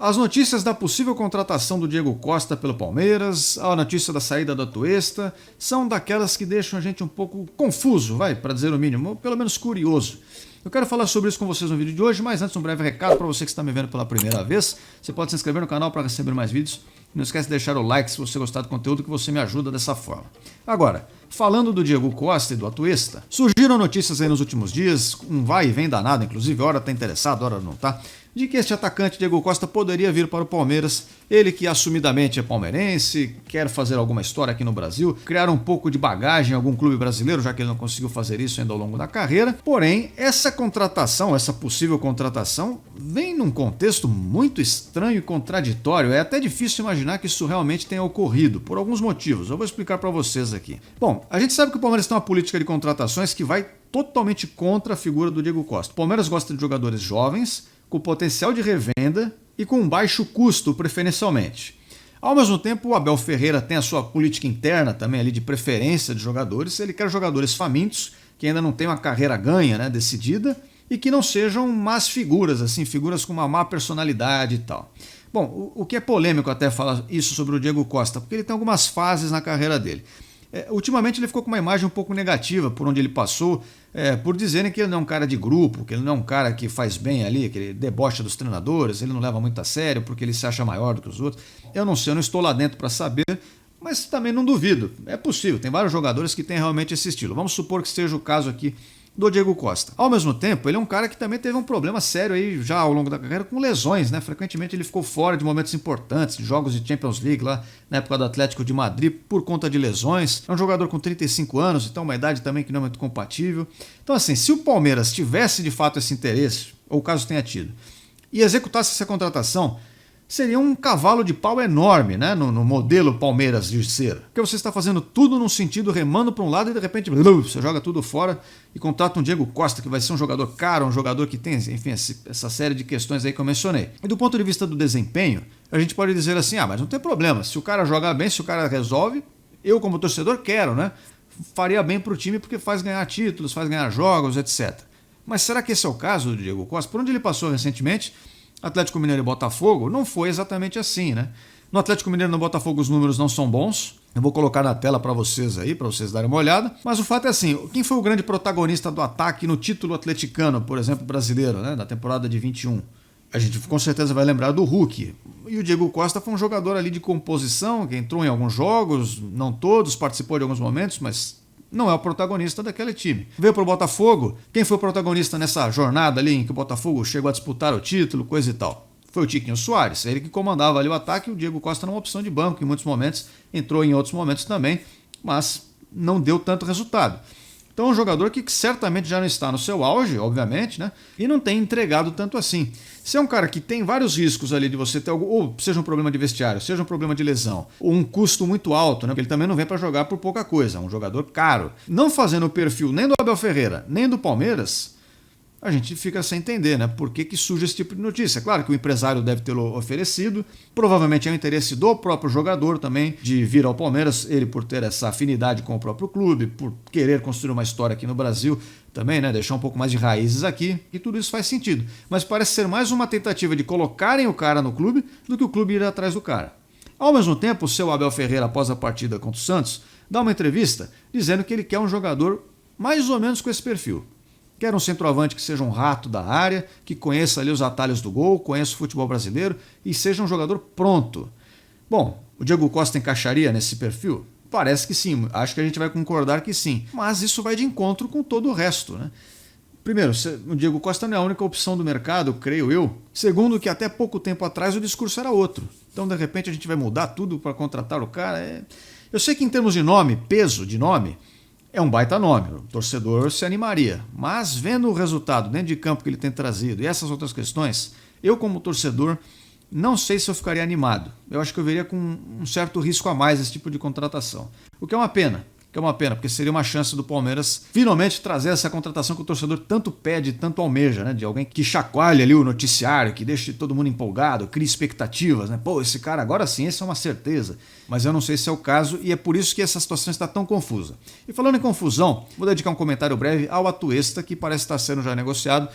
As notícias da possível contratação do Diego Costa pelo Palmeiras, a notícia da saída do Atuesta, são daquelas que deixam a gente um pouco confuso, para dizer o mínimo, ou pelo menos curioso. Eu quero falar sobre isso com vocês no vídeo de hoje, mas antes um breve recado para você que está me vendo pela primeira vez. Você pode se inscrever no canal para receber mais vídeos. Não esquece de deixar o like se você gostar do conteúdo, que você me ajuda dessa forma. Agora, falando do Diego Costa e do Atuesta, surgiram notícias aí nos últimos dias, um vai e vem danado, inclusive, hora está interessado, hora não está, de que este atacante, Diego Costa, poderia vir para o Palmeiras, ele que assumidamente é palmeirense, quer fazer alguma história aqui no Brasil, criar um pouco de bagagem em algum clube brasileiro, já que ele não conseguiu fazer isso ainda ao longo da carreira. Porém, essa contratação, essa possível contratação, vem num contexto muito estranho e contraditório. É até difícil imaginar que isso realmente tenha ocorrido, por alguns motivos. Eu vou explicar para vocês aqui. Bom, a gente sabe que o Palmeiras tem uma política de contratações que vai totalmente contra a figura do Diego Costa. O Palmeiras gosta de jogadores jovens, com potencial de revenda e com baixo custo, preferencialmente. Ao mesmo tempo, o Abel Ferreira tem a sua política interna também ali de preferência de jogadores. Ele quer jogadores famintos, que ainda não têm uma carreira ganha, decidida, e que não sejam más figuras, assim, figuras com uma má personalidade e tal. Bom, o que é polêmico até falar isso sobre o Diego Costa, porque ele tem algumas fases na carreira dele. Ultimamente ele ficou com uma imagem um pouco negativa por onde ele passou, por dizerem que ele não é um cara de grupo, que ele não é um cara que faz bem ali, que ele debocha dos treinadores, ele não leva muito a sério porque ele se acha maior do que os outros. Eu não sei, eu não estou lá dentro para saber, mas também não duvido. É possível, tem vários jogadores que têm realmente esse estilo. Vamos supor que seja o caso aqui do Diego Costa. Ao mesmo tempo, ele é um cara que também teve um problema sério aí já ao longo da carreira com lesões, Frequentemente ele ficou fora de momentos importantes, de jogos de Champions League lá na época do Atlético de Madrid por conta de lesões. É um jogador com 35 anos, então uma idade também que não é muito compatível. Então assim, se o Palmeiras tivesse de fato esse interesse, ou caso tenha tido, e executasse essa contratação, seria um cavalo de pau enorme, no modelo Palmeiras de ser. Porque você está fazendo tudo num sentido, remando para um lado e de repente você joga tudo fora e contrata um Diego Costa, que vai ser um jogador caro, um jogador que tem, enfim, essa série de questões aí que eu mencionei. E do ponto de vista do desempenho, a gente pode dizer assim, mas não tem problema, se o cara jogar bem, se o cara resolve, eu como torcedor quero, faria bem para o time porque faz ganhar títulos, faz ganhar jogos, etc. Mas será que esse é o caso do Diego Costa? Por onde ele passou recentemente, Atlético Mineiro e Botafogo, não foi exatamente assim, No Atlético Mineiro e no Botafogo os números não são bons. Eu vou colocar na tela para vocês aí, para vocês darem uma olhada. Mas o fato é assim, quem foi o grande protagonista do ataque no título atleticano, por exemplo, brasileiro, da temporada de 21? A gente com certeza vai lembrar do Hulk. E o Diego Costa foi um jogador ali de composição, que entrou em alguns jogos, não todos, participou de alguns momentos, mas não é o protagonista daquele time. Veio para o Botafogo, quem foi o protagonista nessa jornada ali em que o Botafogo chegou a disputar o título, coisa e tal? Foi o Tiquinho Soares, ele que comandava ali o ataque, e o Diego Costa era uma opção de banco em muitos momentos, entrou em outros momentos também, mas não deu tanto resultado. Então é um jogador que certamente já não está no seu auge, obviamente, e não tem entregado tanto assim. Se é um cara que tem vários riscos ali de você ter algo, ou seja um problema de vestiário, seja um problema de lesão, ou um custo muito alto, porque ele também não vem para jogar por pouca coisa, é um jogador caro. Não fazendo o perfil nem do Abel Ferreira, nem do Palmeiras, a gente fica sem entender, por que surge esse tipo de notícia. Claro que o empresário deve tê-lo oferecido, provavelmente é o interesse do próprio jogador também de vir ao Palmeiras, ele por ter essa afinidade com o próprio clube, por querer construir uma história aqui no Brasil também, deixar um pouco mais de raízes aqui, e tudo isso faz sentido. Mas parece ser mais uma tentativa de colocarem o cara no clube do que o clube ir atrás do cara. Ao mesmo tempo, o seu Abel Ferreira, após a partida contra o Santos, dá uma entrevista dizendo que ele quer um jogador mais ou menos com esse perfil. Quer um centroavante que seja um rato da área, que conheça ali os atalhos do gol, conheça o futebol brasileiro e seja um jogador pronto. Bom, o Diego Costa encaixaria nesse perfil? Parece que sim, acho que a gente vai concordar que sim. Mas isso vai de encontro com todo o resto, Primeiro, o Diego Costa não é a única opção do mercado, creio eu. Segundo, que até pouco tempo atrás o discurso era outro. Então, de repente, a gente vai mudar tudo para contratar o cara. Eu sei que em termos de nome, peso de nome, é um baita nome, o torcedor se animaria. Mas vendo o resultado dentro de campo que ele tem trazido e essas outras questões, eu como torcedor não sei se eu ficaria animado. Eu acho que eu veria com um certo risco a mais esse tipo de contratação. O que é uma pena. Porque seria uma chance do Palmeiras finalmente trazer essa contratação que o torcedor tanto pede, tanto almeja, de alguém que chacoalhe ali o noticiário, que deixe todo mundo empolgado, crie expectativas, Pô, esse cara agora sim, essa é uma certeza. Mas eu não sei se é o caso e é por isso que essa situação está tão confusa. E falando em confusão, vou dedicar um comentário breve ao Atuesta, que parece estar sendo já negociado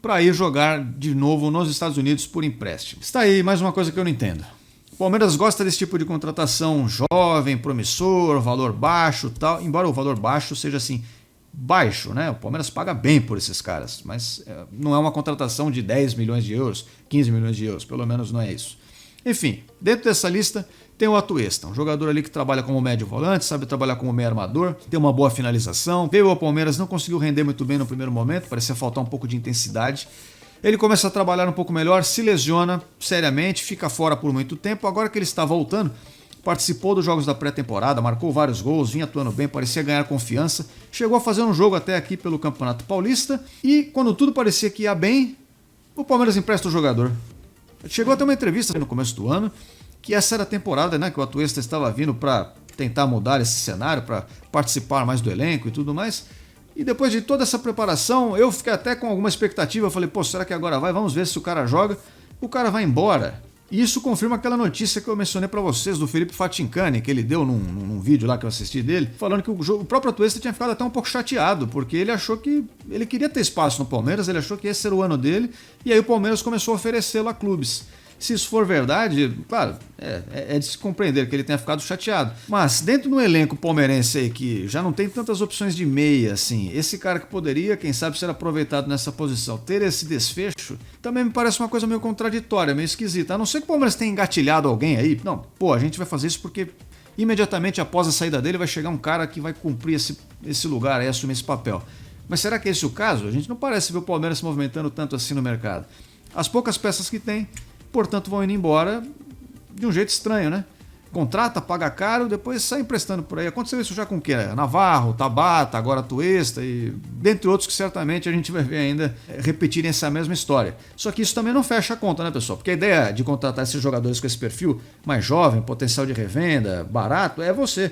para ir jogar de novo nos Estados Unidos por empréstimo. Está aí mais uma coisa que eu não entendo. O Palmeiras gosta desse tipo de contratação jovem, promissor, valor baixo, tal, embora o valor baixo seja assim, baixo, né? O Palmeiras paga bem por esses caras, mas não é uma contratação de 10 milhões de euros, 15 milhões de euros, pelo menos não é isso. Enfim, dentro dessa lista tem o Atuesta, um jogador ali que trabalha como médio volante, sabe trabalhar como meio armador, tem uma boa finalização, veio ao Palmeiras, não conseguiu render muito bem no primeiro momento, parecia faltar um pouco de intensidade. Ele começa a trabalhar um pouco melhor, se lesiona seriamente, fica fora por muito tempo, agora que ele está voltando, participou dos jogos da pré-temporada, marcou vários gols, vinha atuando bem, parecia ganhar confiança, chegou a fazer um jogo até aqui pelo Campeonato Paulista e quando tudo parecia que ia bem, o Palmeiras empresta o jogador. Chegou a ter uma entrevista no começo do ano, que essa era a temporada, né, que o Atuesta estava vindo para tentar mudar esse cenário, para participar mais do elenco e tudo mais. E depois de toda essa preparação, eu fiquei até com alguma expectativa, eu falei, pô, será que agora vai? Vamos ver se o cara joga. O cara vai embora. E isso confirma aquela notícia que eu mencionei para vocês do Felipe Fatincani, que ele deu num vídeo lá que eu assisti dele, falando que o próprio Atuesta tinha ficado até um pouco chateado, porque ele achou que ele queria ter espaço no Palmeiras, ele achou que esse era o ano dele, e aí o Palmeiras começou a oferecê-lo a clubes. Se isso for verdade, claro, é de se compreender que ele tenha ficado chateado. Mas dentro do elenco palmeirense aí, que já não tem tantas opções de meia, assim, esse cara que poderia, quem sabe, ser aproveitado nessa posição, ter esse desfecho, também me parece uma coisa meio contraditória, meio esquisita. A não ser que o Palmeiras tenha engatilhado alguém aí. Não, pô, a gente vai fazer isso porque imediatamente após a saída dele vai chegar um cara que vai cumprir esse lugar aí, assumir esse papel. Mas será que é esse o caso? A gente não parece ver o Palmeiras se movimentando tanto assim no mercado. As poucas peças que tem, portanto, vão indo embora de um jeito estranho, né? Contrata, paga caro, depois sai emprestando por aí. Aconteceu isso já com o quê? Navarro, Tabata, agora Atuesta e dentre outros que certamente a gente vai ver ainda repetirem essa mesma história. Só que isso também não fecha a conta, né, pessoal? Porque a ideia de contratar esses jogadores com esse perfil mais jovem, potencial de revenda, barato, é você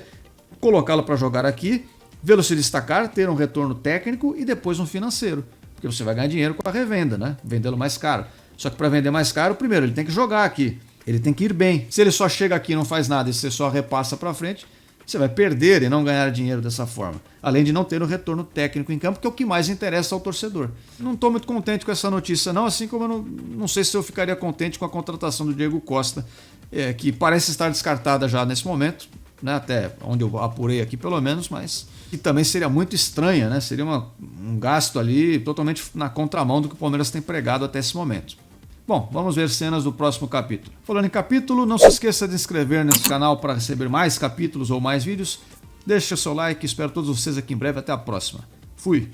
colocá-lo para jogar aqui, vê-lo se destacar, ter um retorno técnico e depois um financeiro. Porque você vai ganhar dinheiro com a revenda, né? Vendê-lo mais caro. Só que para vender mais caro, primeiro, ele tem que jogar aqui. Ele tem que ir bem. Se ele só chega aqui e não faz nada e você só repassa para frente, você vai perder e não ganhar dinheiro dessa forma. Além de não ter o retorno técnico em campo, que é o que mais interessa ao torcedor. Não estou muito contente com essa notícia não, assim como eu não sei se eu ficaria contente com a contratação do Diego Costa, que parece estar descartada já nesse momento, né? Até onde eu apurei aqui pelo menos, mas que também seria muito estranha, né? Seria um gasto ali totalmente na contramão do que o Palmeiras tem pregado até esse momento. Bom, vamos ver cenas do próximo capítulo. Falando em capítulo, não se esqueça de se inscrever nesse canal para receber mais capítulos ou mais vídeos. Deixe seu like, espero todos vocês aqui em breve. Até a próxima. Fui!